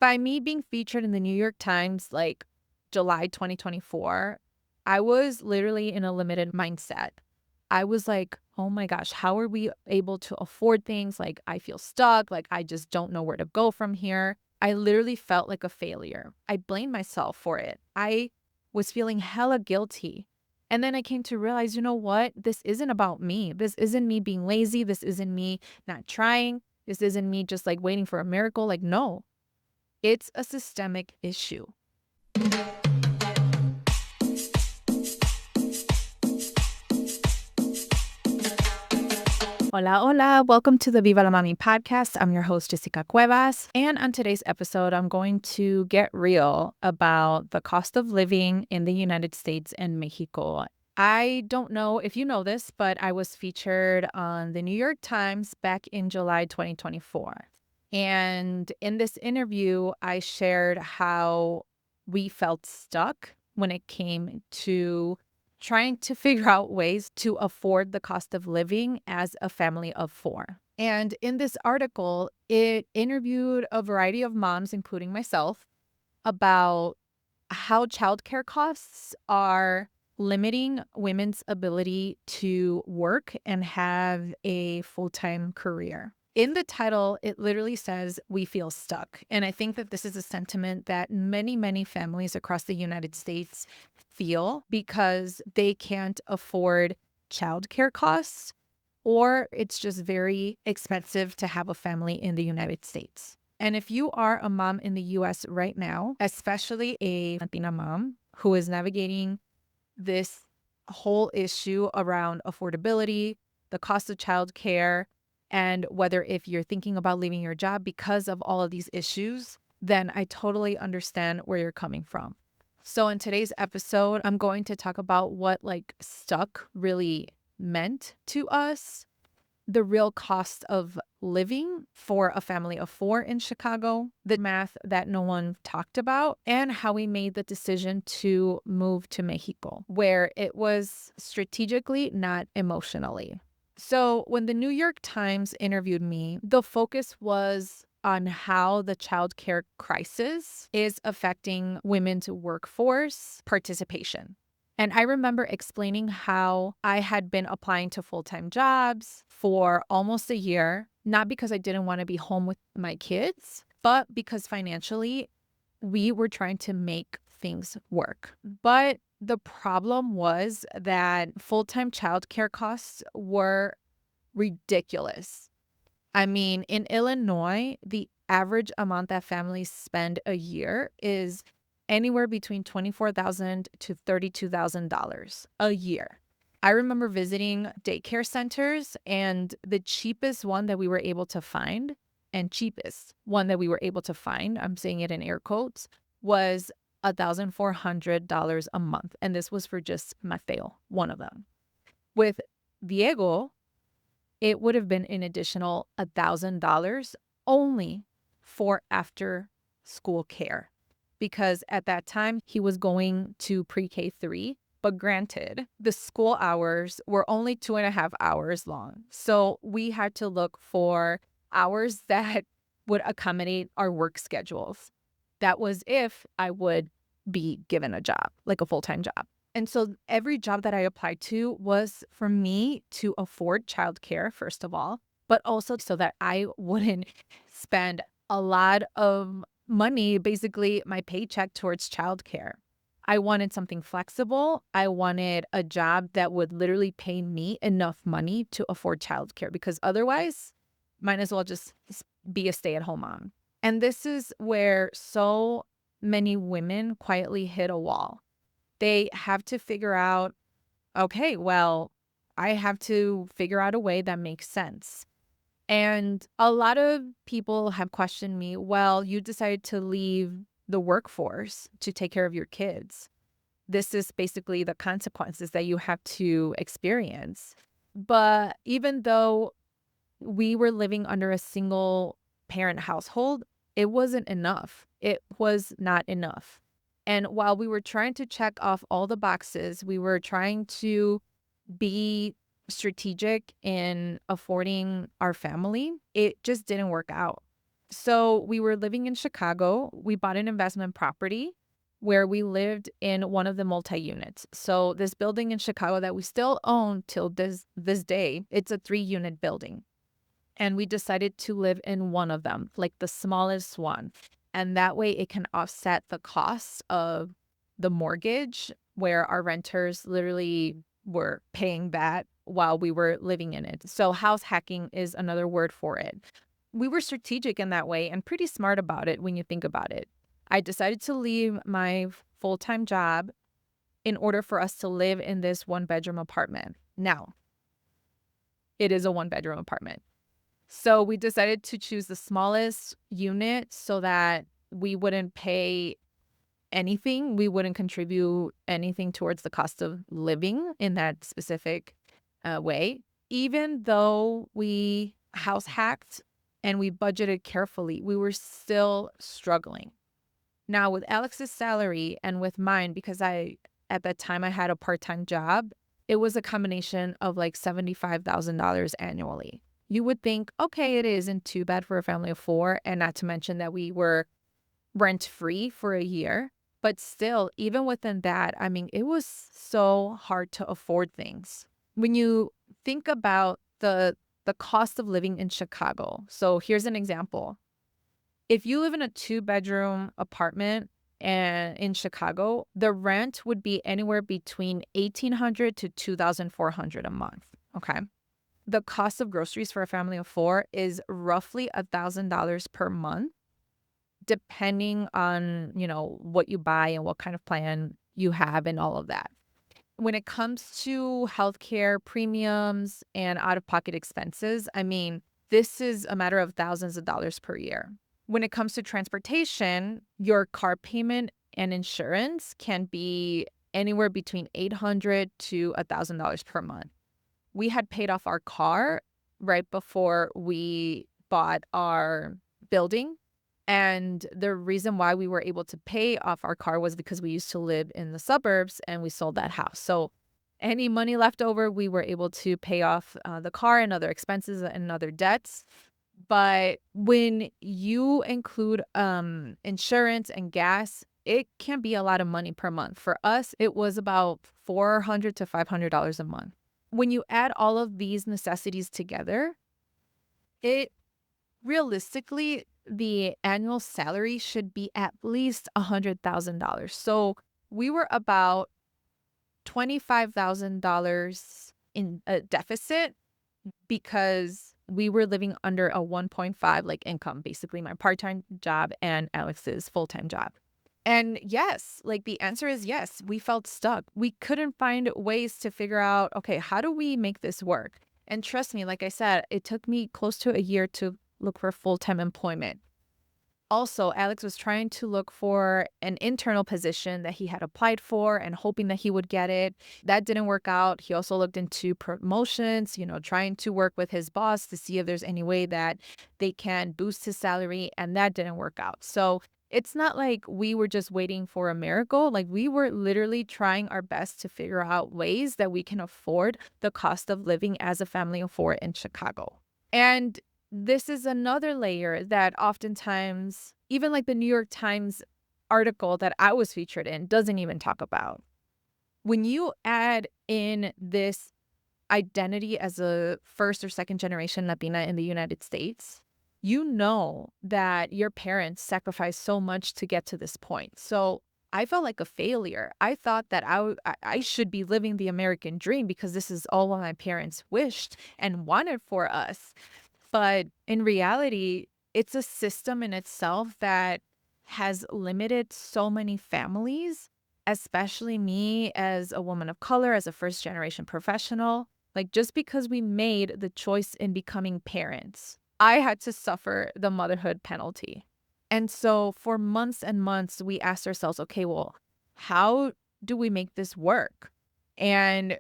By me being featured in the New York Times, like July 2024, I was literally in a limited mindset. I was like, oh my gosh, how are we able to afford things? Like, I feel stuck. Like, I just don't know where to go from here. I literally felt like a failure. I blamed myself for it. I was feeling hella guilty. And then I came to realize, you know what? This isn't about me. This isn't me being lazy. This isn't me not trying. This isn't me just like waiting for a miracle. Like, no, it's a systemic issue. Hola, hola. Welcome to the Viva la Mami podcast. I'm your host, Jessica Cuevas. And on today's episode, I'm going to get real about the cost of living in the United States and Mexico. I don't know if you know this, but I was featured on the New York Times back in July 2024. And in this interview, I shared how we felt stuck when it came to trying to figure out ways to afford the cost of living as a family of four. And in this article, it interviewed a variety of moms, including myself, about how childcare costs are limiting women's ability to work and have a full-time career. In the title, it literally says, we feel stuck. And I think that this is a sentiment that many, many families across the United States feel because they can't afford childcare costs, or it's just very expensive to have a family in the United States. And if you are a mom in the US right now, especially a Latina mom who is navigating this whole issue around affordability, the cost of childcare, and whether if you're thinking about leaving your job because of all of these issues, then I totally understand where you're coming from. So in today's episode, I'm going to talk about what stuck really meant to us, the real cost of living for a family of four in Chicago, the math that no one talked about, and how we made the decision to move to Mexico, where it was strategically, not emotionally. So when the New York Times interviewed me, the focus was on how the childcare crisis is affecting women's workforce participation. And I remember explaining how I had been applying to full-time jobs for almost a year, not because I didn't want to be home with my kids, but because financially we were trying to make things work. But the problem was that full-time childcare costs were ridiculous. I mean, in Illinois, the average amount that families spend a year is anywhere between $24,000 to $32,000 a year. I remember visiting daycare centers, and the cheapest one that we were able to find, I'm saying it in air quotes, was $1,400 a month. And this was for just Mateo, one of them. With Diego, it would have been an additional $1,000 only for after school care, because at that time he was going to pre-K 3. But granted, the school hours were only 2.5 hours long. So we had to look for hours that would accommodate our work schedules. That was if I would be given a job, like a full-time job. And so every job that I applied to was for me to afford childcare, first of all, but also so that I wouldn't spend a lot of money, basically my paycheck, towards childcare. I wanted something flexible. I wanted a job that would literally pay me enough money to afford childcare, because otherwise, might as well just be a stay-at-home mom. And this is where so many women quietly hit a wall. They have to figure out, okay, well, I have to figure out a way that makes sense. And a lot of people have questioned me, well, you decided to leave the workforce to take care of your kids. This is basically the consequences that you have to experience. But even though we were living under a single parent household, it wasn't enough. It was not enough. And while we were trying to check off all the boxes, we were trying to be strategic in affording our family, it just didn't work out. So we were living in Chicago. We bought an investment property where we lived in one of the multi-units. So this building in Chicago that we still own till this day, it's a 3-unit building. And we decided to live in one of them, like the smallest one. And that way it can offset the cost of the mortgage, where our renters literally were paying that while we were living in it. So house hacking is another word for it. We were strategic in that way and pretty smart about it when you think about it. I decided to leave my full-time job in order for us to live in this 1-bedroom apartment. Now, it is a 1-bedroom apartment. So we decided to choose the smallest unit so that we wouldn't pay anything. We wouldn't contribute anything towards the cost of living in that specific way. Even though we house hacked and we budgeted carefully, we were still struggling. Now, with Alex's salary and with mine, because at that time I had a part-time job, it was a combination of like $75,000 annually. You would think, okay, it isn't too bad for a family of 4, and not to mention that we were rent-free for a year. But still, even within that, I mean, it was so hard to afford things. When you think about the cost of living in Chicago, so here's an example. If you live in a 2-bedroom apartment and in Chicago, the rent would be anywhere between $1,800 to $2,400 a month. Okay. The cost of groceries for a family of 4 is roughly $1,000 per month, depending on, what you buy and what kind of plan you have and all of that. When it comes to healthcare premiums and out-of-pocket expenses, I mean, this is a matter of thousands of dollars per year. When it comes to transportation, your car payment and insurance can be anywhere between $800 to $1,000 per month. We had paid off our car right before we bought our building. And the reason why we were able to pay off our car was because we used to live in the suburbs and we sold that house. So any money left over, we were able to pay off the car and other expenses and other debts. But when you include insurance and gas, it can be a lot of money per month. For us, it was about $400 to $500 a month. When you add all of these necessities together, it realistically, the annual salary should be at least $100,000. So we were about $25,000 in a deficit because we were living under a 1.5 like income, basically my part-time job and Alex's full-time job. And yes, like the answer is yes, we felt stuck. We couldn't find ways to figure out, okay, how do we make this work? And trust me, like I said, it took me close to a year to look for full-time employment. Also, Alex was trying to look for an internal position that he had applied for and hoping that he would get it. That didn't work out. He also looked into promotions, trying to work with his boss to see if there's any way that they can boost his salary, and that didn't work out. So it's not like we were just waiting for a miracle. Like we were literally trying our best to figure out ways that we can afford the cost of living as a family of 4 in Chicago. And this is another layer that oftentimes, even like the New York Times article that I was featured in doesn't even talk about. When you add in this identity as a first or second generation Latina in the United States, you know that your parents sacrificed so much to get to this point. So I felt like a failure. I thought that I should be living the American dream because this is all what my parents wished and wanted for us. But in reality, it's a system in itself that has limited so many families, especially me as a woman of color, as a first-generation professional. Like just because we made the choice in becoming parents, I had to suffer the motherhood penalty. And so for months and months, we asked ourselves, okay, well, how do we make this work? And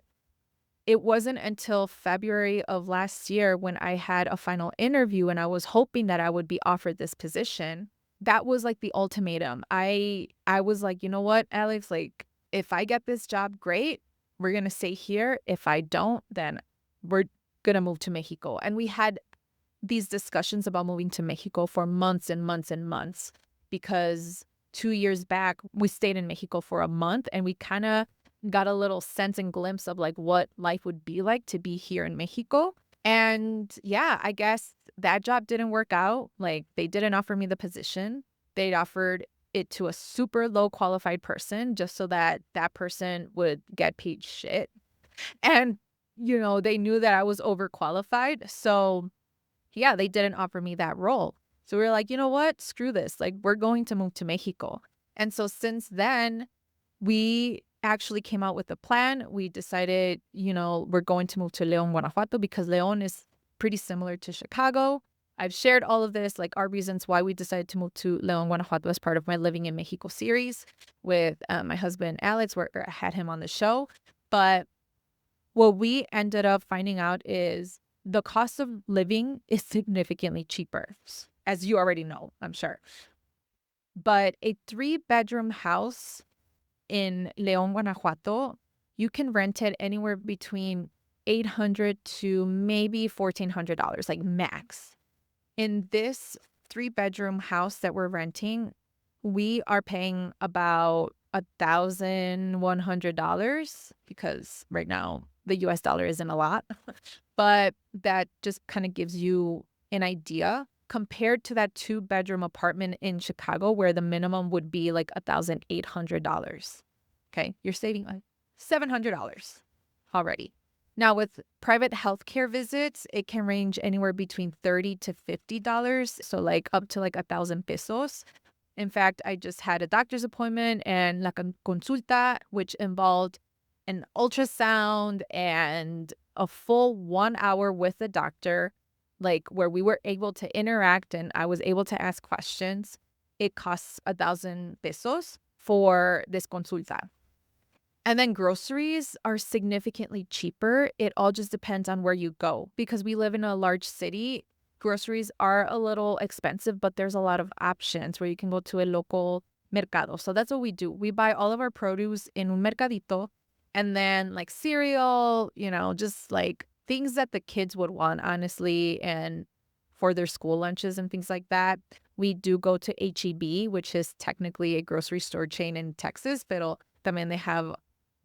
it wasn't until February of last year when I had a final interview and I was hoping that I would be offered this position. That was like the ultimatum. I was like, you know what, Alex, like if I get this job, great. We're going to stay here. If I don't, then we're going to move to Mexico. And we had these discussions about moving to Mexico for months and months and months, because 2 years back, we stayed in Mexico for a month and we kind of got a little sense and glimpse of like what life would be like to be here in Mexico. And yeah, I guess that job didn't work out. Like, they didn't offer me the position. They offered it to a super low qualified person just so that that person would get paid shit. And, they knew that I was overqualified. So yeah, they didn't offer me that role. So we were like, you know what? Screw this. Like, we're going to move to Mexico. And so since then, we actually came out with a plan. We decided, we're going to move to León, Guanajuato, because León is pretty similar to Chicago. I've shared all of this, like our reasons why we decided to move to León, Guanajuato as part of my Living in Mexico series with my husband, Alex, where I had him on the show. But what we ended up finding out is the cost of living is significantly cheaper, as you already know, I'm sure. But a 3-bedroom house in León, Guanajuato, you can rent it anywhere between $800 to maybe $1,400, like max. In this 3-bedroom house that we're renting, we are paying about $1,100 because right now the US dollar isn't a lot. But that just kind of gives you an idea compared to that 2-bedroom apartment in Chicago where the minimum would be like $1,800. Okay, you're saving like $700 already. Now, with private healthcare visits, it can range anywhere between $30 to $50. So like up to like 1,000 pesos. In fact, I just had a doctor's appointment and la consulta, which involved an ultrasound and a full 1 hour with the doctor, like where we were able to interact and I was able to ask questions. It costs 1,000 pesos for this consulta. And then groceries are significantly cheaper. It all just depends on where you go. Because we live in a large city, groceries are a little expensive, but there's a lot of options where you can go to a local mercado. So that's what we do. We buy all of our produce in un mercadito, and then like cereal, just like things that the kids would want, honestly, and for their school lunches and things like that. We do go to H-E-B, which is technically a grocery store chain in Texas, pero también they have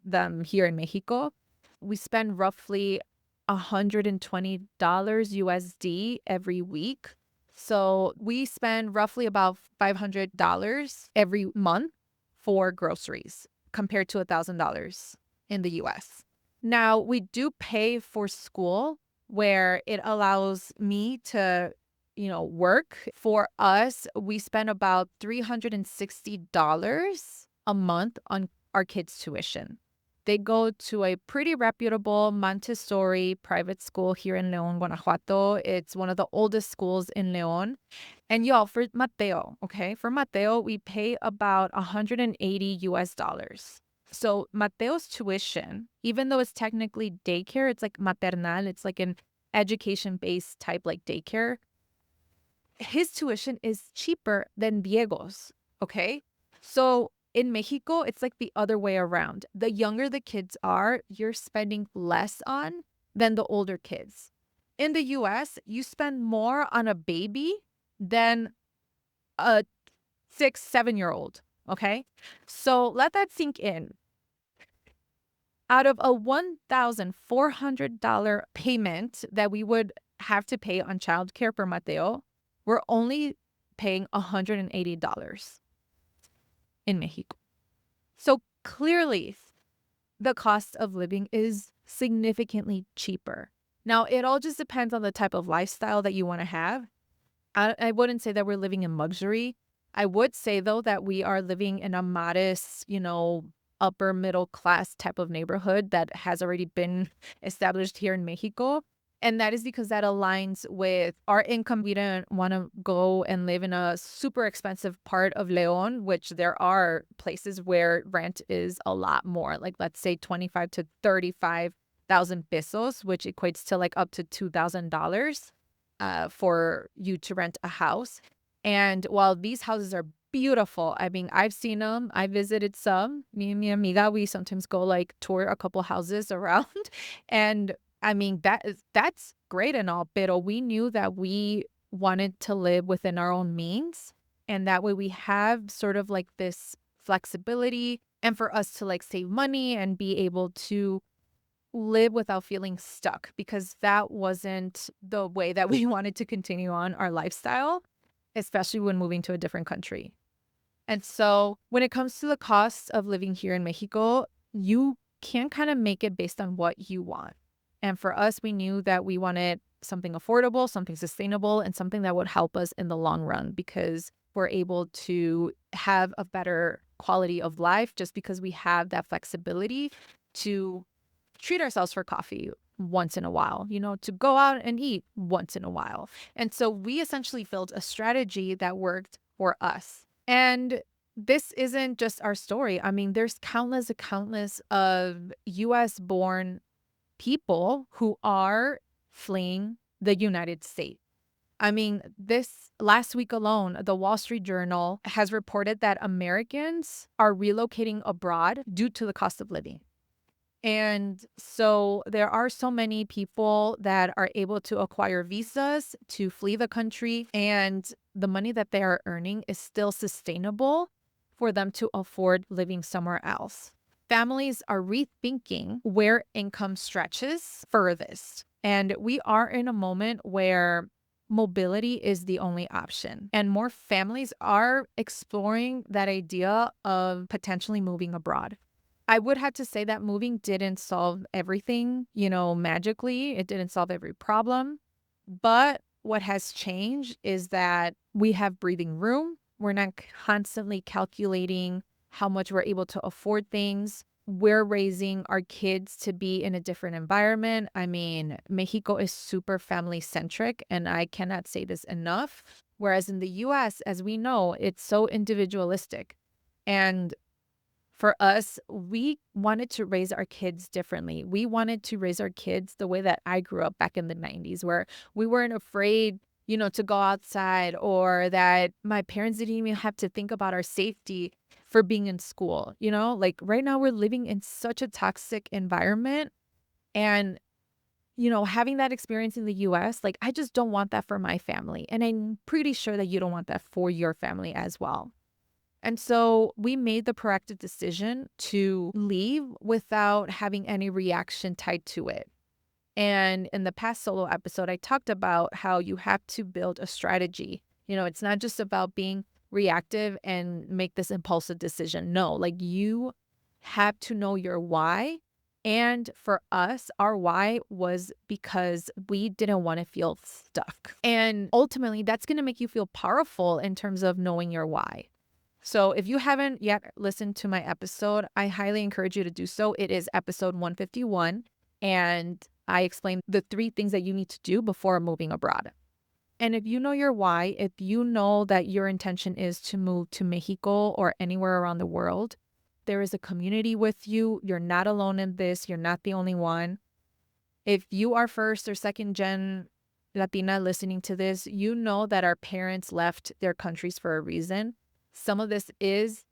them here in Mexico. We spend roughly $120 USD every week. So we spend roughly about $500 every month for groceries compared to $1,000 in the US. Now, we do pay for school where it allows me to, work. For us, we spend about $360 a month on our kids' tuition. They go to a pretty reputable Montessori private school here in León, Guanajuato. It's one of the oldest schools in León. And y'all, for Mateo, okay? For Mateo, we pay about 180 US dollars. So Mateo's tuition, even though it's technically daycare, it's like maternal, it's like an education-based type like daycare. His tuition is cheaper than Diego's, okay? So in Mexico, it's like the other way around. The younger the kids are, you're spending less on than the older kids. In the US, you spend more on a baby than a 6-7-year-old, okay? So let that sink in. Out of a $1,400 payment that we would have to pay on childcare for Mateo, we're only paying $180 in Mexico. So clearly, the cost of living is significantly cheaper. Now, it all just depends on the type of lifestyle that you want to have. I wouldn't say that we're living in luxury. I would say, though, that we are living in a modest, upper middle class type of neighborhood that has already been established here in Mexico. And that is because that aligns with our income. We don't want to go and live in a super expensive part of León, which there are places where rent is a lot more, like let's say 25 to 35,000 pesos, which equates to like up to $2,000 for you to rent a house. And while these houses are beautiful, I mean, I've seen them. I visited some. Me and mi amiga, we sometimes go like tour a couple houses around. And I mean, that's great and all, but we knew that we wanted to live within our own means. And that way we have sort of like this flexibility and for us to like save money and be able to live without feeling stuck because that wasn't the way that we wanted to continue on our lifestyle, especially when moving to a different country. And so when it comes to the cost of living here in Mexico, you can kind of make it based on what you want. And for us, we knew that we wanted something affordable, something sustainable, and something that would help us in the long run because we're able to have a better quality of life just because we have that flexibility to treat ourselves for coffee once in a while, to go out and eat once in a while. And so we essentially built a strategy that worked for us. And this isn't just our story. I mean, there's countless of US born people who are fleeing the United States. I mean, this last week alone, the Wall Street Journal has reported that Americans are relocating abroad due to the cost of living. And so there are so many people that are able to acquire visas to flee the country, and the money that they are earning is still sustainable for them to afford living somewhere else. Families are rethinking where income stretches furthest. And we are in a moment where mobility is the only option. And more families are exploring that idea of potentially moving abroad. I would have to say that moving didn't solve everything, magically. It didn't solve every problem. But what has changed is that we have breathing room. We're not constantly calculating how much we're able to afford things. We're raising our kids to be in a different environment. I mean, Mexico is super family centric, and I cannot say this enough. Whereas in the US, as we know, it's so individualistic. And for us, we wanted to raise our kids differently. We wanted to raise our kids the way that I grew up back in the 90s, where we weren't afraid, to go outside, or that my parents didn't even have to think about our safety for being in school. Like right now we're living in such a toxic environment. And, having that experience in the US, like I just don't want that for my family. And I'm pretty sure that you don't want that for your family as well. And so we made the proactive decision to leave without having any reaction tied to it. And in the past solo episode, I talked about how you have to build a strategy. It's not just about being reactive and make this impulsive decision. No, like you have to know your why. And for us, our why was because we didn't want to feel stuck. And ultimately, that's going to make you feel powerful in terms of knowing your why. So if you haven't yet listened to my episode, I highly encourage you to do so. It is episode 151, and I explain the 3 things that you need to do before moving abroad. And if you know your why, if you know that your intention is to move to Mexico or anywhere around the world, there is a community with you. You're not alone in this. You're not the only one. If you are first or second gen Latina listening to this, you know that our parents left their countries for a reason. Some of this is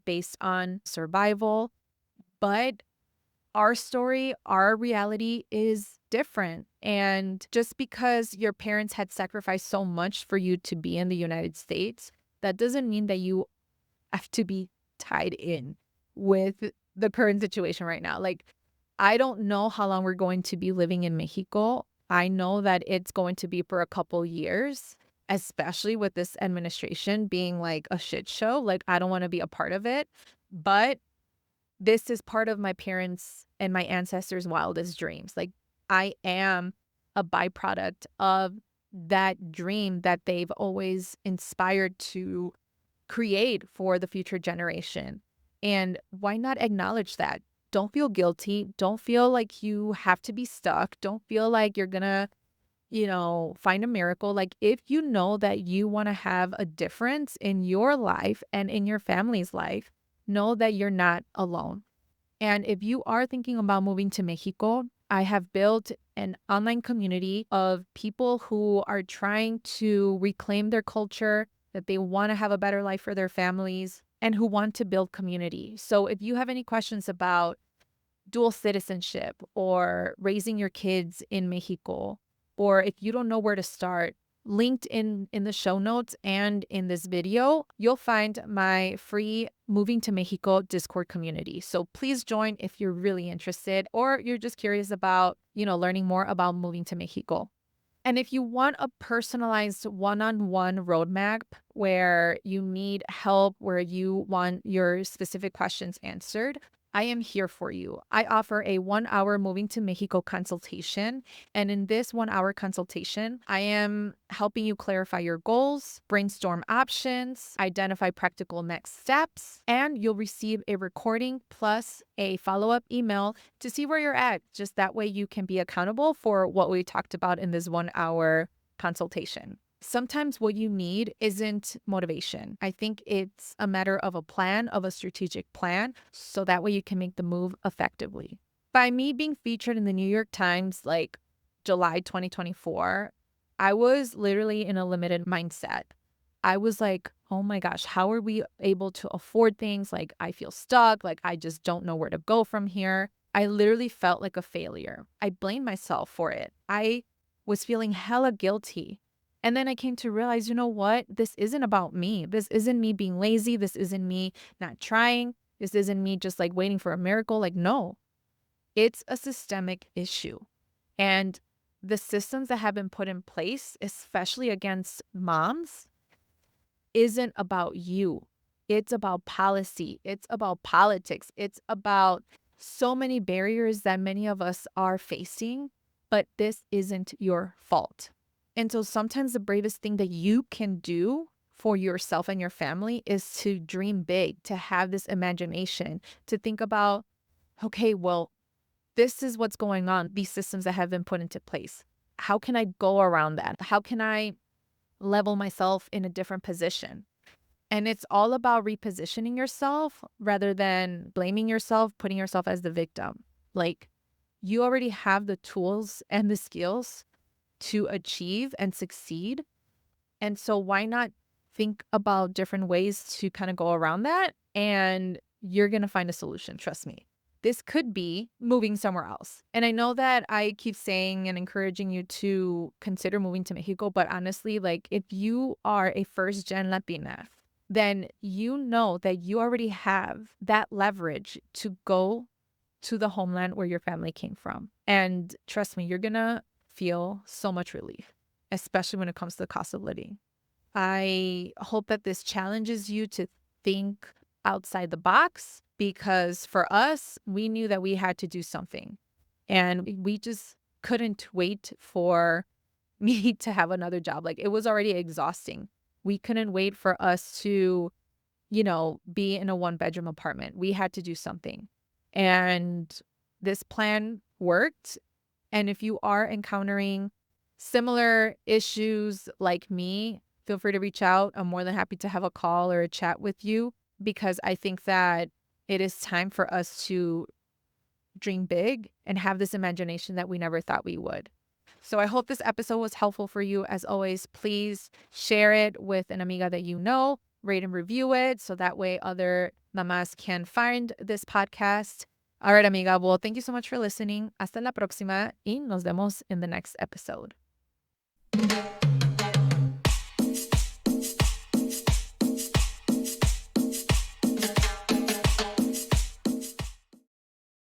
based on survival, but our story, our reality is different. And just because your parents had sacrificed so much for you to be in the United States, that doesn't mean that you have to be tied in with the current situation right now. Like, I don't know how long we're going to be living in Mexico. I know that it's going to be for a couple years, especially with this administration being like a shit show. Like, I don't want to be a part of it. But this is part of my parents' and my ancestors' wildest dreams. Like, I am a byproduct of that dream that they've always inspired to create for the future generation. And why not acknowledge that? Don't feel guilty. Don't feel like you have to be stuck. Don't feel like you're going to find a miracle. Like, if you know that you want to have a difference in your life and in your family's life, know that you're not alone. And if you are thinking about moving to Mexico, I have built an online community of people who are trying to reclaim their culture, that they want to have a better life for their families, and who want to build community. So if you have any questions about dual citizenship or raising your kids in Mexico, or if you don't know where to start, linked in the show notes and in this video, you'll find my free Moving to Mexico Discord community. So please join if you're really interested or you're just curious about, learning more about moving to Mexico. And if you want a personalized one-on-one roadmap where you need help, where you want your specific questions answered, I am here for you. I offer a 1-hour Moving to Mexico consultation. And in this 1-hour consultation, I am helping you clarify your goals, brainstorm options, identify practical next steps, and you'll receive a recording plus a follow-up email to see where you're at. Just that way you can be accountable for what we talked about in this 1-hour consultation. Sometimes what you need isn't motivation. I think it's a matter of a plan, of a strategic plan, so that way you can make the move effectively. By me being featured in the New York Times like July 2024, I was literally in a limited mindset. I was like, oh my gosh, how are we able to afford things? Like, I feel stuck. Like, I just don't know where to go from here. I literally felt like a failure. I blamed myself for it. I was feeling hella guilty. And then I came to realize, you know what? This isn't about me. This isn't me being lazy. This isn't me not trying. This isn't me just like waiting for a miracle. Like, no, it's a systemic issue. And the systems that have been put in place, especially against moms, isn't about you. It's about policy. It's about politics. It's about so many barriers that many of us are facing, but this isn't your fault. And so sometimes the bravest thing that you can do for yourself and your family is to dream big, to have this imagination, to think about, okay, well, this is what's going on, these systems that have been put into place. How can I go around that? How can I level myself in a different position? And it's all about repositioning yourself rather than blaming yourself, putting yourself as the victim. Like, you already have the tools and the skills to achieve and succeed. And so why not think about different ways to kind of go around that? And you're going to find a solution. Trust me. This could be moving somewhere else. And I know that I keep saying and encouraging you to consider moving to Mexico, but honestly, like, if you are a first-gen Latina, then you know that you already have that leverage to go to the homeland where your family came from. And trust me, you're going to feel so much relief, especially when it comes to the cost of living. I hope that this challenges you to think outside the box, because for us, we knew that we had to do something, and we just couldn't wait for me to have another job. Like, it was already exhausting. We couldn't wait for us to, be in a 1-bedroom apartment. We had to do something. And this plan worked. And if you are encountering similar issues like me, feel free to reach out. I'm more than happy to have a call or a chat with you, because I think that it is time for us to dream big and have this imagination that we never thought we would. So I hope this episode was helpful for you. As always, please share it with an amiga that you know, rate and review it so that way other mamas can find this podcast. All right, amiga. Well, thank you so much for listening. Hasta la próxima y nos vemos in the next episode.